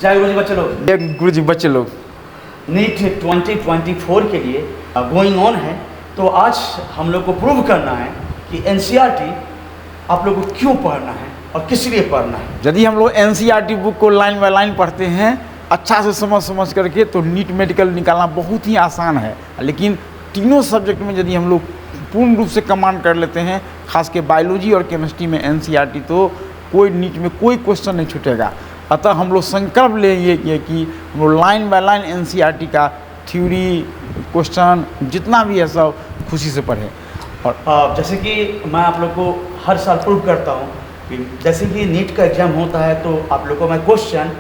जय गुरु जी बच्चे लोग। जय गुरु जी बच्चे लोग। नीट 2024 के लिए गोइंग ऑन है, तो आज हम लोग को प्रूव करना है कि एनसीईआरटी आप लोग को क्यों पढ़ना है और किस लिए पढ़ना है। यदि हम लोग एनसीईआरटी बुक को लाइन बाय लाइन पढ़ते हैं अच्छा से समझ करके, तो नीट मेडिकल निकालना बहुत ही आसान है। लेकिन तीनों सब्जेक्ट में यदि हम लोग पूर्ण रूप से कमांड कर लेते हैं, खास के बायोलॉजी और केमिस्ट्री में एनसीईआरटी, तो कोई नीट में कोई क्वेश्चन नहीं छूटेगा। अतः हम लोग संकल्प लेंगे कि हम लोग लाइन बाय लाइन एनसीईआरटी का थ्योरी क्वेश्चन जितना भी है सब खुशी से पढ़ें। और जैसे कि मैं आप लोग को हर साल प्रूव करता हूँ कि जैसे कि नीट का एग्ज़ाम होता है तो आप लोग को मैं क्वेश्चन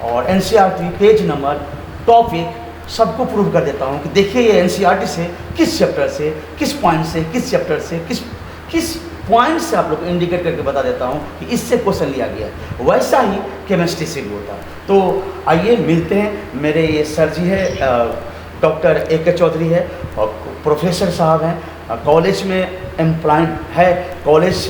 और एनसीईआरटी पेज नंबर टॉपिक सबको प्रूव कर देता हूँ कि देखिए ये एनसीईआरटी से किस चैप्टर से, किस पॉइंट से, किस चैप्टर से, किस पॉइंट से आप लोग को इंडिकेट करके बता देता हूँ कि इससे क्वेश्चन लिया गया है। वैसा ही केमिस्ट्री से भी होता है। तो आइए मिलते हैं। मेरे ये सर जी है डॉक्टर AK चौधरी है और प्रोफेसर साहब हैं, कॉलेज में एम्प्लॉयड है, कॉलेज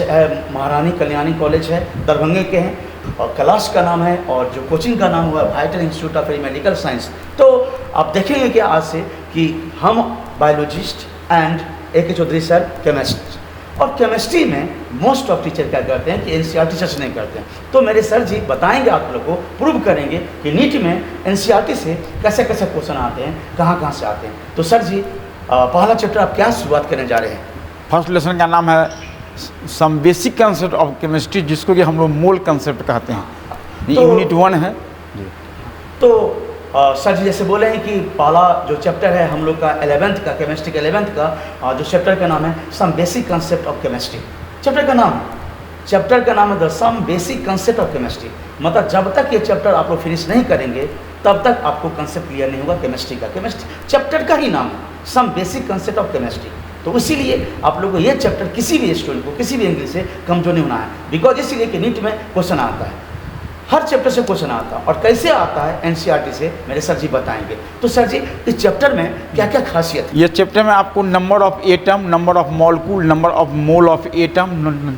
महारानी कल्याणी कॉलेज है, दरभंगे के हैं, और क्लास का नाम है और जो कोचिंग का नाम हुआ है vital institute of medical science. तो आप देखेंगे कि आज से कि हम biologist and AK Chaudhary sir chemist, और केमिस्ट्री में मोस्ट ऑफ टीचर क्या करते हैं कि एनसीईआरटी सर्च नहीं करते हैं। तो मेरे सर जी बताएंगे आप लोग को, प्रूव करेंगे कि नीट में एनसीईआरटी से कैसे कैसे क्वेश्चन आते हैं, कहाँ कहाँ से आते हैं। तो सर जी पहला चैप्टर आप क्या शुरुआत करने जा रहे हैं? फर्स्ट लेसन का नाम है some basic concept of chemistry, जिसको कि हम लोग मोल कंसेप्ट कहते हैं। तो यूनिट 1 है। तो सर जी जैसे बोले हैं कि पहला जो चैप्टर है हम लोग का 11th का, केमिस्ट्री के 11th का जो चैप्टर का नाम है some basic concept of chemistry. Chapter का नाम है the some basic concept of chemistry. मतलब जब तक ये चैप्टर आप लोग फिनिश नहीं करेंगे तब तक आपको कंसेप्ट क्लियर नहीं होगा केमिस्ट्री का। केमिस्ट्री चैप्टर का ही नाम है some basic concept of chemistry. तो इसीलिए आप लोगों को ये चैप्टर किसी भी स्टूडेंट को किसी भी एंगल से कमजोर नहीं होना है, बिकॉज इसीलिए कि नीट में क्वेश्चन आता है, हर चैप्टर से क्वेश्चन आता है। और कैसे आता है एनसीईआरटी से मेरे सर जी बताएंगे। तो सर जी इस चैप्टर में क्या क्या खासियत है? ये चैप्टर में आपको number of atom, number of molecule, number of mole of atom,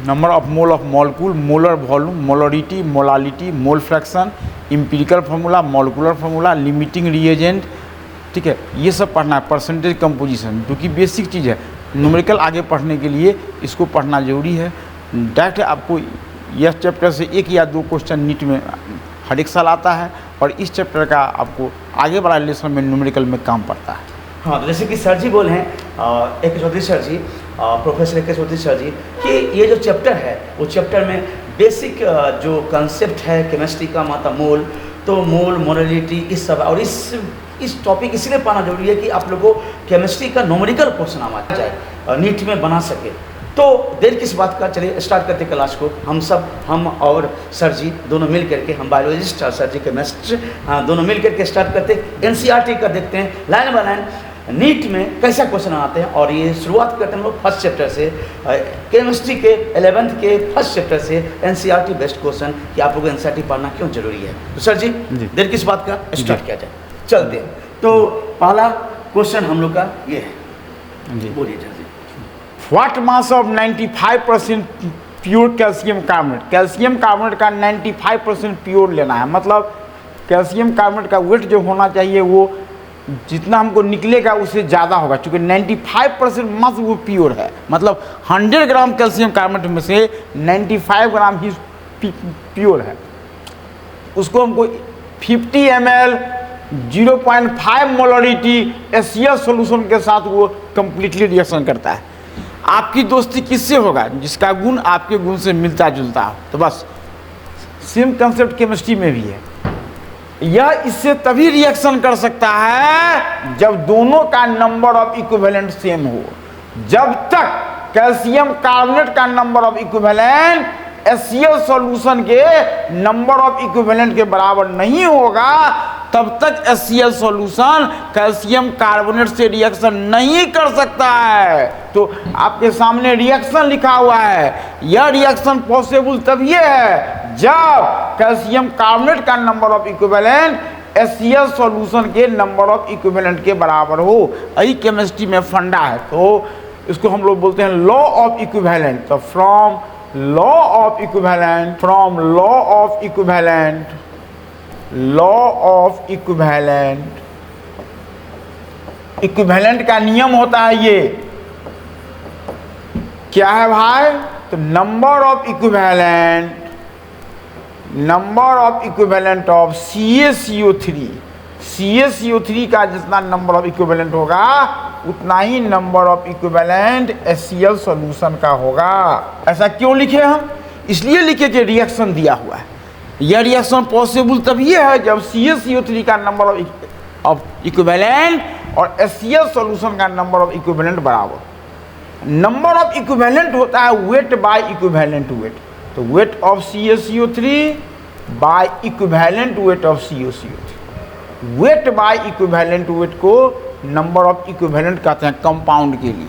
number of mole of molecule, molar volume, molarity, molality, mole fraction, empirical formula, molecular formula, limiting reagent, ठीक है, ये सब पढ़ना है। परसेंटेज कंपोजिशन जो कि बेसिक चीज़ है, numerical आगे पढ़ने के लिए इसको पढ़ना जरूरी है। डायरेक्ट आपको यह चैप्टर से 1 या 2 क्वेश्चन नीट में हर एक साल आता है, और इस चैप्टर का आपको आगे वाला लेसन में न्यूमेरिकल में काम पड़ता है। हाँ, तो जैसे कि सर जी बोले हैं AK चौधरी सर जी, प्रोफेसर AK चौधरी सर जी, कि ये जो चैप्टर है वो चैप्टर में बेसिक जो कंसेप्ट है केमिस्ट्री का, मतलब मोल, तो मोल, मोलरिटी, इस सब, और इस टॉपिक इसलिए पढ़ना जरूरी है कि आप लोगों को केमिस्ट्री का न्यूमेरिकल क्वेश्चन आ जाए, नीट में बना सके। तो देर किस बात का, चलिए स्टार्ट करते क्लास को। हम और सर जी दोनों मिल करके, हम बायोलॉजिस्ट और सर जी केमिस्ट दोनों मिल करके स्टार्ट करते एनसीईआरटी का, देखते हैं लाइन बाय लाइन नीट में कैसा क्वेश्चन आते हैं। और ये शुरुआत करते हैं हम लोग फर्स्ट चैप्टर से, केमिस्ट्री के 11th के फर्स्ट चैप्टर से, एनसीईआरटी बेस्ड क्वेश्चन कि आप लोग को एनसीईआरटी पढ़ना क्यों जरूरी है। तो सर जी देर किस बात का, स्टार्ट किया जाए, चलते हैं। तो पहला क्वेश्चन हम लोग का ये है, बोलिए जल्दी। What mass of 95% pure calcium carbonate? Calcium carbonate का 95% प्योर लेना है। मतलब कैल्शियम कार्बोनेट का वेट जो होना चाहिए वो जितना हमको निकलेगा उससे ज़्यादा होगा, क्योंकि 95% मास वो प्योर है। मतलब 100 ग्राम कैल्शियम कार्बोनेट में से 95 ग्राम ही प्योर है। उसको हमको 50 ml 0.5 मोलरिटी एसियस सॉल्यूशन के साथ वो कंप्लीटली रिएक्शन करता है। आपकी दोस्ती किससे होगा? जिसका गुण आपके गुण से मिलता जुलता हो। तो बस सेम कंसेप्ट केमिस्ट्री में भी है। यह इससे तभी रिएक्शन कर सकता है जब दोनों का नंबर ऑफ इक्विवेलेंट सेम हो। जब तक कैल्शियम कार्बोनेट का नंबर ऑफ इक्विवेलेंट एसियल सॉल्यूशन के नंबर ऑफ इक्विवेलेंट के बराबर नहीं होगा, तब तक एसियल सॉल्यूशन कैल्शियम कार्बोनेट से रिएक्शन नहीं कर सकता है। तो आपके सामने रिएक्शन लिखा हुआ है। यह रिएक्शन पॉसिबल तभी है जब कैल्शियम कार्बोनेट का नंबर ऑफ इक्विवेलेंट एसियल सॉल्यूशन के नंबर ऑफ इक्विवेलेंट के बराबर हो। यही केमिस्ट्री में फंडा है। तो इसको हम लोग बोलते हैं लॉ ऑफ इक्विवेलेंट। तो from law of equivalent law of equivalent, equivalent का नियम होता है ये, क्या है भाई? तो number of equivalent of CaCO3, CaCO3 का जितना नंबर ऑफ इक्विवेलेंट होगा उतना ही number of equivalent HCl solution का होगा। ऐसा क्यों लिखे हम? इसलिए लिखे कि रिएक्शन दिया हुआ है। यह रिएक्शन पॉसिबल तभी है जब CaCO3 का नंबर ऑफ इक्विवेलेंट और HCl सॉल्यूशन का नंबर ऑफ इक्विवेलेंट बराबर। नंबर ऑफ इक्विवेलेंट होता है वेट बाय इक्विवेलेंट वेट, तो weight of CaCO3 by equivalent weight of CaCO3। Weight by equivalent weight को नंबर ऑफ इक्विवेलेंट कहते हैं कंपाउंड के लिए,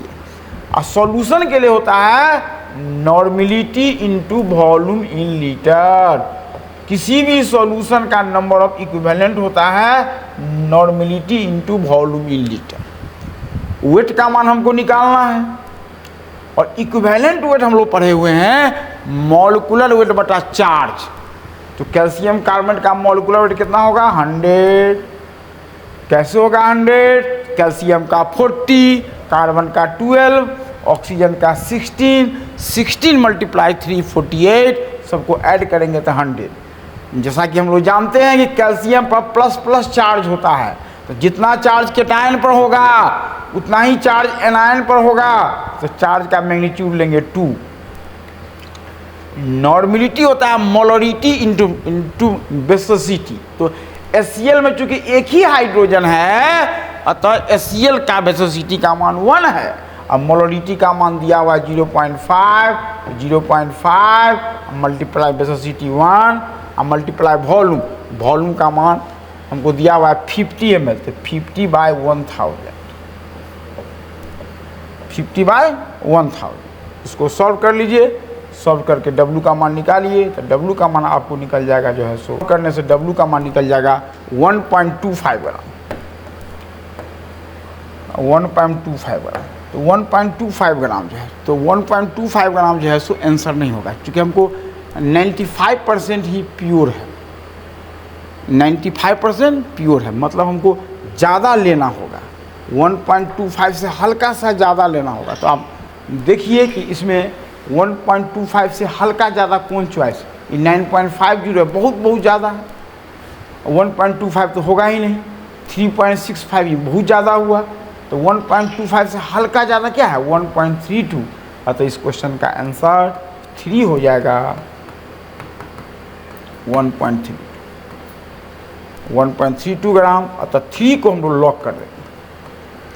और सॉल्यूशन के लिए होता है normality into volume in litre. किसी भी सॉल्यूशन का नंबर ऑफ इक्विवेलेंट होता है normality into volume in litre. Weight का मान हमको निकालना है, और इक्विवेलेंट वेट हम लोग पढ़े हुए हैं मॉलिक्यूलर वेट बटा चार्ज। तो कैल्शियम कार्बोनेट का मॉलिक्यूलर वेट कितना होगा? 100। कैसे होगा 100? कैल्शियम का 40, कार्बन का 12, ऑक्सीजन का 16, 16 मल्टीप्लाई 3 48, सबको ऐड करेंगे तो 100। जैसा कि हम लोग जानते हैं कि कैल्शियम पर प्लस प्लस चार्ज होता है, तो जितना चार्ज केटायन पर होगा उतना ही चार्ज एनायन पर होगा, तो चार्ज का मैग्नीट्यूड लेंगे 2। नॉर्मेलिटी होता है मोलरिटी इंटू बेसिसिटी। तो HCl में चूंकि एक ही हाइड्रोजन है अतः HCl का बेसिसिटी का मान 1 है, अब मोलरिटी का मान दिया हुआ 0.5 मल्टीप्लाई बेसिसिटी 1 और मल्टीप्लाई वॉल्यूम, वॉल्यूम का मान हमको दिया हुआ है 50 ml, तो 50/1000, 50/1000। इसको सॉल्व कर लीजिए, सॉल्व करके W का मान निकालिए, तो W का मान आपको निकल जाएगा जो है सो करने से W का मान निकल जाएगा 1.25 ग्राम, 1.25 ग्राम। तो 1.25 ग्राम जो है, तो 1.25 ग्राम जो है सो आंसर नहीं होगा, क्योंकि हमको 95% ही प्योर है, 95% प्योर है, मतलब हमको ज़्यादा लेना होगा, 1.25 से हल्का सा ज़्यादा लेना होगा। तो आप देखिए कि इसमें 1.25 से हल्का ज़्यादा कौन चॉइस? ये 9.50 है, बहुत ज़्यादा है। 1.25 तो होगा ही नहीं, 3.65 ये बहुत ज़्यादा हुआ, तो 1.25 से हल्का ज़्यादा क्या है? 1.32। तो इस क्वेश्चन का आंसर 3 हो जाएगा, 1.32 ग्राम, अतः 3 को हम लोग लॉक कर देते हैं।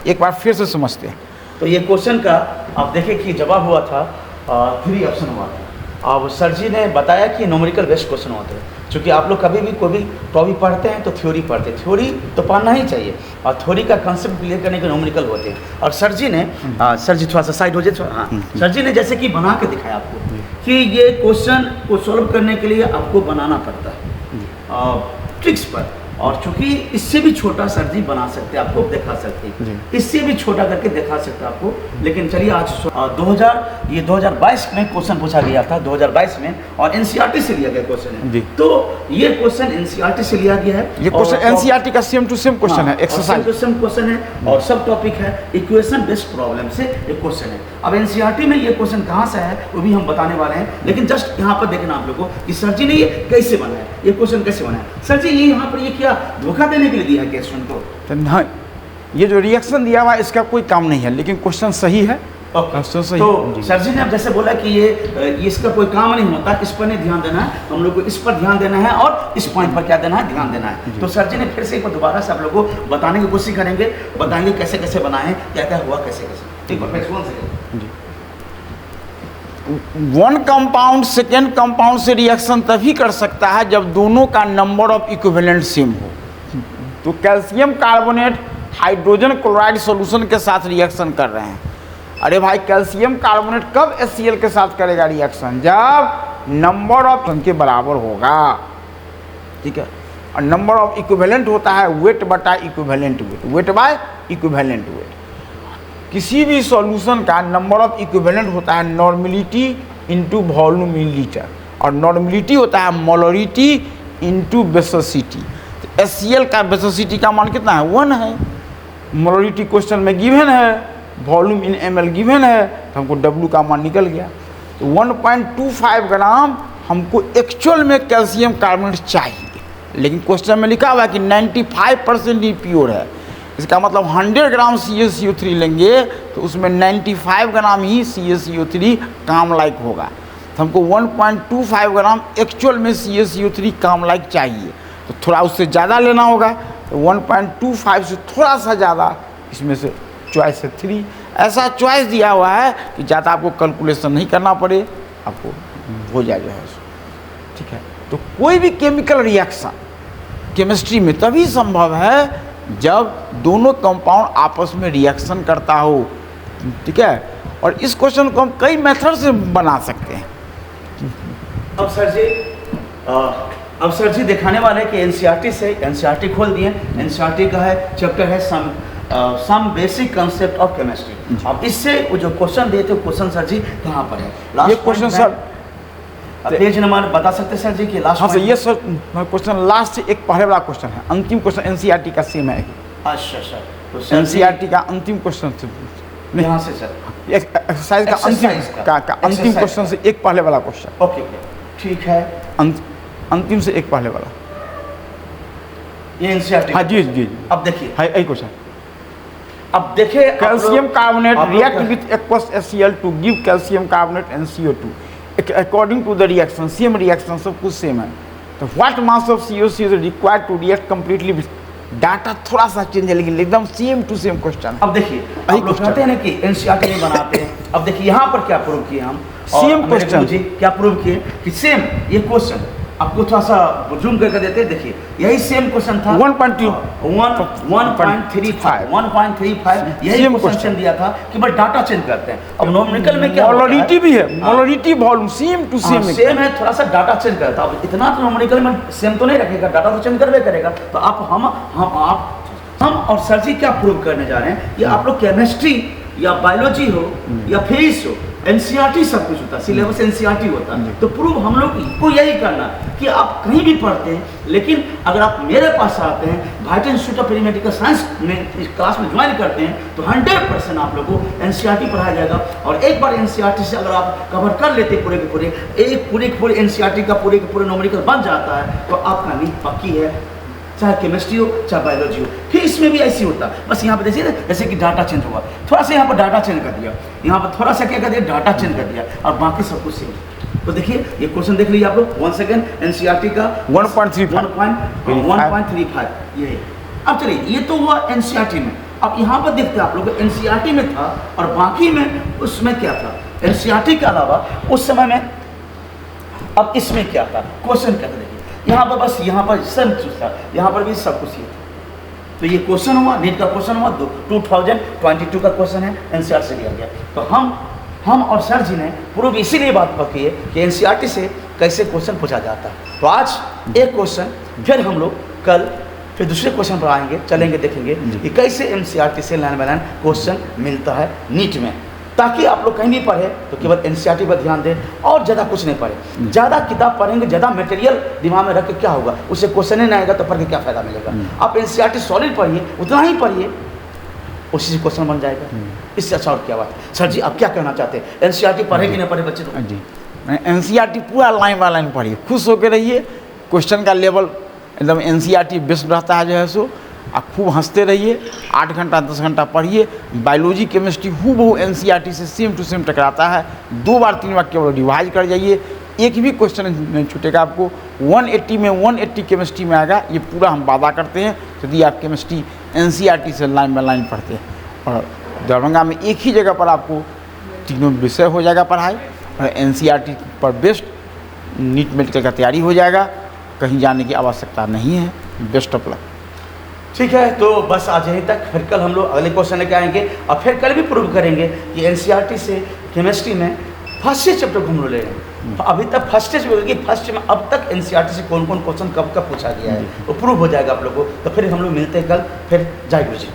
एक बार फिर से समझते हैं। तो ये क्वेश्चन का आप देखें कि जवाब हुआ था 3 ऑप्शन हुआ था। अब सर जी ने बताया कि न्यूमेरिकल बेस्ड क्वेश्चन होते हैं, क्योंकि आप लोग कभी भी कोई भी टॉपिक पढ़ते हैं तो थ्योरी पढ़ते हैं, थ्योरी तो पढ़ना ही चाहिए, और थ्योरी का कंसेप्ट क्लियर करने के न्यूमेरिकल होते हैं। और सर जी ने सर जी थोड़ा सा साइड हो जाए, हाँ, सर जी ने जैसे कि बना के दिखाया आपको कि ये क्वेश्चन को सॉल्व करने के लिए आपको बनाना पड़ता है ट्रिक्स पर, और चूंकि इससे भी छोटा सर जी बना सकते हैं, आपको दिखा सकते हैं, इससे भी छोटा करके दिखा सकते हैं आपको। लेकिन चलिए आज 2022 में क्वेश्चन पूछा गया था, 2022 में, और NCERT से लिया गया क्वेश्चन है। तो ये क्वेश्चन NCERT से लिया गया है, ये क्वेश्चन NCERT का सेम टू सेम क्वेश्चन है, एक्सरसाइज सेम क्वेश्चन है, और सब टॉपिक है इक्वेशन बेस्ड प्रॉब्लम से ये क्वेश्चन है। अब NCERT में ये क्वेश्चन कहाँ से है वो भी हम बताने वाले हैं, लेकिन जस्ट यहाँ पर देखना आप लोगों को कि सर जी ने ये कैसे बनाया, ये क्वेश्चन कैसे बनाया। सर जी ये यहाँ पर ये क्या धोखा देने के लिए दिया है क्वेश्चन को? तो नहीं, ये जो रिएक्शन दिया हुआ है इसका कोई काम नहीं है, लेकिन क्वेश्चन सही है। तो सर जी ने अब जैसे बोला कि ये इसका कोई काम नहीं होता, इस पर नहीं ध्यान देना है, हम लोग को इस पर ध्यान देना है और इस पॉइंट पर क्या देना है, ध्यान देना है। तो सर जी ने फिर से एक बार दोबारा से आप लोगों को बताने की कोशिश करेंगे, बताएंगे कैसे कैसे बनाए, क्या क्या हुआ, कैसे कैसे। ठीक है, वन कंपाउंड सेकेंड कंपाउंड से रिएक्शन तभी कर सकता है जब दोनों का नंबर ऑफ इक्विवेलेंट सेम हो। तो calcium carbonate hydrogen chloride solution के साथ रिएक्शन कर रहे हैं। अरे भाई, कैल्शियम कार्बोनेट कब HCl के साथ करेगा रिएक्शन? जब नंबर ऑफ के बराबर होगा, ठीक है। और नंबर ऑफ इक्विवेलेंट होता है वेट बटा equivalent weight, weight by equivalent weight. किसी भी सॉल्यूशन का नंबर ऑफ इक्विवेलेंट होता है normality into volume in litre, और नॉर्मेलिटी होता है मोलरिटी इंटू बेसोसिटी। तो HCl का बेसोसिटी का मान कितना है 1 है। मोलरिटी क्वेश्चन में गिवन है, वॉल्यूम इन ml गिवन है, तो हमको W का मान निकल गया। तो 1.25 ग्राम हमको एक्चुअल में कैल्शियम कार्बोनेट चाहिए, लेकिन क्वेश्चन में लिखा हुआ है कि 95% ही प्योर है। इसका मतलब 100 ग्राम CaCO3 लेंगे तो उसमें 95 ग्राम ही CaCO3 काम लायक होगा। तो हमको 1.25 ग्राम एक्चुअल में CaCO3 काम लायक चाहिए, तो थोड़ा उससे ज़्यादा लेना होगा। तो 1.25 से थोड़ा सा ज़्यादा, इसमें से चॉइस है 3। ऐसा चॉइस दिया हुआ है कि ज़्यादा आपको कैलकुलेशन नहीं करना पड़े, आपको हो जाएगा। ठीक है, तो कोई भी केमिकल रिएक्शन केमिस्ट्री में तभी संभव है जब दोनों कंपाउंड आपस में रिएक्शन करता हो। ठीक है, और इस क्वेश्चन को हम कई मेथड से बना सकते हैं। अब सर जी दिखाने वाले कि एनसीईआरटी से, एनसीईआरटी खोल दिए, एनसीईआरटी का है चैप्टर है some basic concept of chemistry. अब इससे वो जो क्वेश्चन दिए थे क्वेश्चन सर जी कहाँ पर है? ये क्वेश्चन सर पेज नंबर बता सकते हैं सर जी कि लास्ट? हाँ सर, ये सर क्वेश्चन लास्ट से एक पहले वाला क्वेश्चन है, अंतिम क्वेश्चन एनसीईआरटी का सेम है। अच्छा सर, तो एनसीईआरटी का अंतिम क्वेश्चन यहाँ से सर एक्सरसाइज का अंतिम क्वेश्चन से एक पहले वाला क्वेश्चन। ओके, ठीक है, अंतिम से एक पहले वाला ये एनसीईआरटी। हाँ जी जी। अब देखिए है यही क्वेश्चन। अब देखिए calcium carbonate react with aqueous HCl to give calcium carbonate and CO2 according to the reaction. Same reaction, सब कुछ सेम है। तो what mass of CO2 is required to react completely with, data थोड़ा सा change है लेकिन एकदम same to same question. अब देखिए आप लोग कहते हैं ना कि एनसीईआरटी नहीं बनाते हैं। अब देखिए यहाँ पर क्या प्रूव किए हम, सेम क्वेश्चन जी क्या प्रूव किए कि सेम ये क्वेश्चन आपको थोड़ा सा जूम करके देते हैं। देखिए यही सेम क्वेश्चन था 1.35 यही क्वेश्चन दिया था कि बस डाटा चेंज करते हैं। अब न्यूमेरिकल में क्या मोलरिटी भी है, molarity volume same to same है, थोड़ा सा डाटा चेंज करता है। अब इतना तो न्यूमेरिकल में सेम तो नहीं रखेगा, डाटा तो चेंज करवे करेगा। तो आप हम और सर जी क्या प्रूव करने जा रहे हैं कि आप लोग केमिस्ट्री या बायोलॉजी हो या फिजिक्स हो, एनसीईआरटी सब कुछ होता है, सिलेबस एनसीईआरटी होता है। तो प्रूव हम लोग को यही करना कि आप कहीं भी पढ़ते हैं, लेकिन अगर आप मेरे पास आते हैं भारतीय इंस्टीट्यूट ऑफ पेरीमेडिकल साइंस में इस क्लास में ज्वाइन करते हैं तो 100% आप लोग को एनसीईआरटी पढ़ाया जाएगा। और एक बार एनसीईआरटी से अगर आप कवर कर लेते पूरे के पूरे एनसीईआरटी का पूरे के पूरे न्यूमेरिकल बन जाता है तो आपका नींद पक्की है, चाहे केमिस्ट्री हो चाहे बायोलॉजी हो। फिर इसमें भी ऐसी होता है, बस यहाँ पे देखिए ना, जैसे कि डाटा चेंज हुआ, थोड़ा सा यहाँ पर डाटा चेंज कर दिया, यहाँ पर थोड़ा सा क्या कर दिया, डाटा चेंज कर दिया, और बाकी सब कुछ सेम। तो देखिए ये क्वेश्चन देख लीजिए आप लोग, 1 सेकेंड, एनसीईआरटी का 1.35 ये। अब चलिए ये तो हुआ एनसीईआरटी में। अब यहाँ पर देखते हैं आप लोग एनसीईआरटी में था और बाकी में उसमें क्या था, एनसीईआरटी के अलावा उस समय में अब इसमें क्या था, क्वेश्चन क्या था। देखिए यहाँ पर बस यहाँ पर सब कुछ था, यहाँ पर भी सब कुछ ही था। तो ये क्वेश्चन हुआ, नीट का क्वेश्चन हुआ, 2022 का क्वेश्चन है, एनसीईआरटी से लिया गया। तो हम और सर जी ने पूर्व इसीलिए बात पकी है कि एनसीईआरटी से कैसे क्वेश्चन पूछा जाता है। तो आज एक क्वेश्चन, फिर हम लोग कल फिर दूसरे क्वेश्चन पर आएंगे, चलेंगे, देखेंगे कि कैसे एनसीईआरटी से लाइन बाय लाइन क्वेश्चन मिलता है नीट में, ताकि आप लोग कहीं भी पढ़े तो केवल एनसीईआरटी पर ध्यान दें और ज़्यादा कुछ नहीं पढ़े। ज़्यादा किताब पढ़ेंगे, ज़्यादा मटेरियल दिमाग में रख के क्या होगा, उससे क्वेश्चन ही नहीं आएगा तो पढ़ के क्या फ़ायदा मिलेगा। आप एनसीईआरटी सॉलिड पढ़िए, उतना ही पढ़िए, उसी से क्वेश्चन बन जाएगा। इससे अच्छा और क्या बात है। सर जी आप क्या कहना चाहते हैं, एनसीईआरटी पढ़े कि नहीं पढ़े बच्चे? तो जी एनसीईआरटी पूरा लाइन बाय लाइन पढ़िए, खुश होकर रहिए। क्वेश्चन का लेवल एकदम एनसीईआरटी बेस्ड रहता है जो है सो। आप खूब हंसते रहिए, 8 घंटा 10 घंटा पढ़िए। बायोलॉजी केमिस्ट्री हूबहू एनसीईआरटी से सेम टू सेम टकराता है। 2 बार 3 बार केवल रिवाइज कर जाइए, एक भी क्वेश्चन नहीं छूटेगा आपको। 180 में 180 केमिस्ट्री में आएगा, ये पूरा हम वादा करते हैं यदि आप केमिस्ट्री एनसीईआरटी से लाइन बाय लाइन पढ़ते हैं। और दरभंगा में एक ही जगह पर आपको तीनों विषय हो जाएगा पढ़ाई, और एनसीईआरटी पर बेस्ट नीट मेडिकल का तैयारी हो जाएगा। कहीं जाने की आवश्यकता नहीं है। Best of luck. ठीक है, तो बस आज यहीं तक। फिर कल हम लोग अगले क्वेश्चन लेके आएंगे और फिर कल भी प्रूव करेंगे कि एनसीईआरटी से केमिस्ट्री में फर्स्ट चैप्टर को हम लोग ले रहे हैं। तो अभी तक फर्स्ट में अब तक एनसीईआरटी से कौन कौन क्वेश्चन कब कब पूछा गया है वो प्रूव हो जाएगा आप लोग को। तो फिर हम लोग मिलते हैं कल। फिर जय गुरु जी।